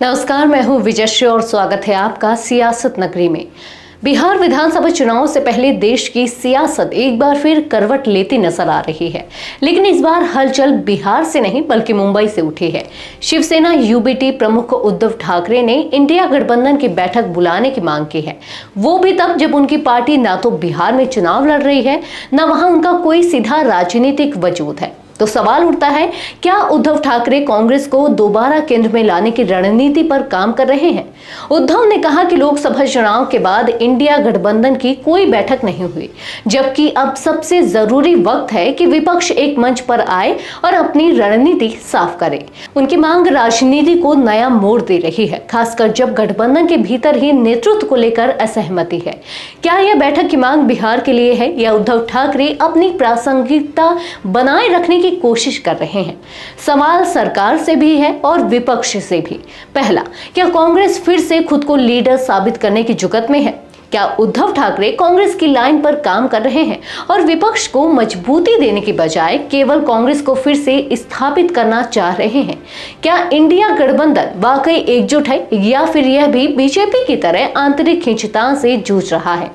नमस्कार, मैं हूं विजयश्री और स्वागत है आपका सियासत नगरी में। बिहार विधानसभा चुनाव से पहले देश की सियासत एक बार फिर करवट लेती नजर आ रही है, लेकिन इस बार हलचल बिहार से नहीं बल्कि मुंबई से उठी है। शिवसेना यूबीटी प्रमुख उद्धव ठाकरे ने इंडिया गठबंधन की बैठक बुलाने की मांग की है, वो भी तब जब उनकी पार्टी ना तो बिहार में चुनाव लड़ रही है, न वहां उनका कोई सीधा राजनीतिक वजूद है। तो सवाल उठता है, क्या उद्धव ठाकरे कांग्रेस को दोबारा केंद्र में लाने की रणनीति पर काम कर रहे हैं? उद्धव ने कहा कि लोकसभा चुनाव के बाद इंडिया गठबंधन की कोई बैठक नहीं हुई, जबकि अब सबसे जरूरी वक्त है कि विपक्ष एक मंच पर आए और अपनी रणनीति साफ करे। उनकी मांग राजनीति को नया मोड़ दे रही है, खासकर जब गठबंधन के भीतर ही नेतृत्व को लेकर असहमति है। क्या यह बैठक की मांग बिहार के लिए है या उद्धव ठाकरे अपनी प्रासंगिकता बनाए रखने की कोशिश कर रहे हैं? सवाल सरकार से भी है और विपक्ष से भी। पहला, क्या कांग्रेस फिर से खुद को लीडर साबित करने की जुगत में है? क्या उद्धव ठाकरे कांग्रेस की लाइन पर काम कर रहे हैं और विपक्ष को मजबूती देने की बजाय केवल कांग्रेस को फिर से स्थापित करना चाह रहे हैं? क्या इंडिया गठबंधन वाकई एकजुट है या फिर यह भी बीजेपी की तरह आंतरिक खींचतान से जूझ रहा है?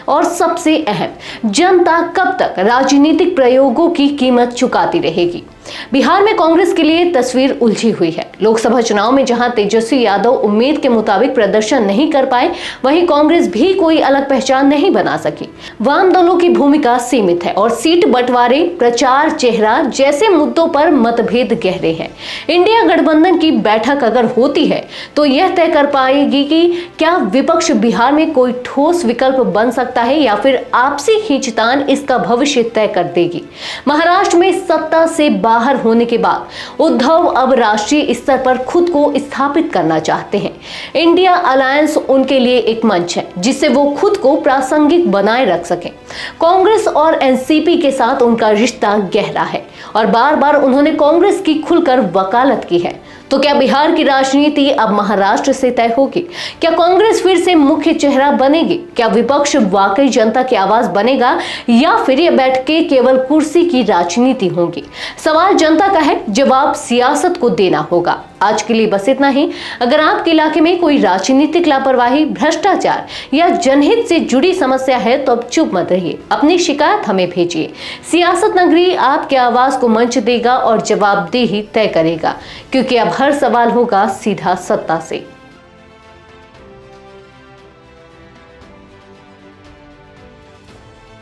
और सबसे अहम, जनता कब तक राजनीतिक प्रयोगों की कीमत चुकाती रहेगी? बिहार में कांग्रेस के लिए तस्वीर उलझी हुई है। लोकसभा चुनाव में जहां तेजस्वी यादव उम्मीद के मुताबिक प्रदर्शन नहीं कर पाए, वहीं कांग्रेस भी कोई अलग पहचान नहीं बना सकी। वाम दलों की भूमिका सीमित है और सीट बंटवारे, प्रचार चेहरा जैसे मुद्दों पर मतभेद गहरे हैं। इंडिया गठबंधन की बैठक अगर होती है तो यह तय कर पाएगी कि क्या विपक्ष बिहार में कोई ठोस विकल्प बन सकता है या फिर आपसी खींचतान इसका भविष्य तय कर देगी। महाराष्ट्र में सत्ता से बाहर होने के बाद उद्धव अब राष्ट्रीय स्तर पर खुद को स्थापित करना चाहते हैं। इंडिया अलायंस उनके लिए एक मंच है जिससे वो खुद को प्रासंगिक बनाए रख सकें। कांग्रेस और एनसीपी के साथ उनका रिश्ता गहरा है और बार बार उन्होंने कांग्रेस की खुलकर वकालत की है। तो क्या बिहार की राजनीति अब महाराष्ट्र से तय होगी? क्या कांग्रेस फिर से मुख्य चेहरा बनेगी? क्या विपक्ष वाकई जनता की आवाज बनेगा या फिर ये बैठकें केवल कुर्सी की राजनीति होंगी? सवाल जनता का है, जवाब सियासत को देना होगा। आज के लिए बस इतना ही। अगर आपके इलाके में कोई राजनीतिक लापरवाही, भ्रष्टाचार या जनहित से जुड़ी समस्या है तो अब चुप मत रहिए, अपनी शिकायत हमें भेजिए। सियासत नगरी आपकी आवाज को मंच देगा और जवाबदेही तय करेगा, क्योंकि अब हर सवाल होगा सीधा सत्ता से।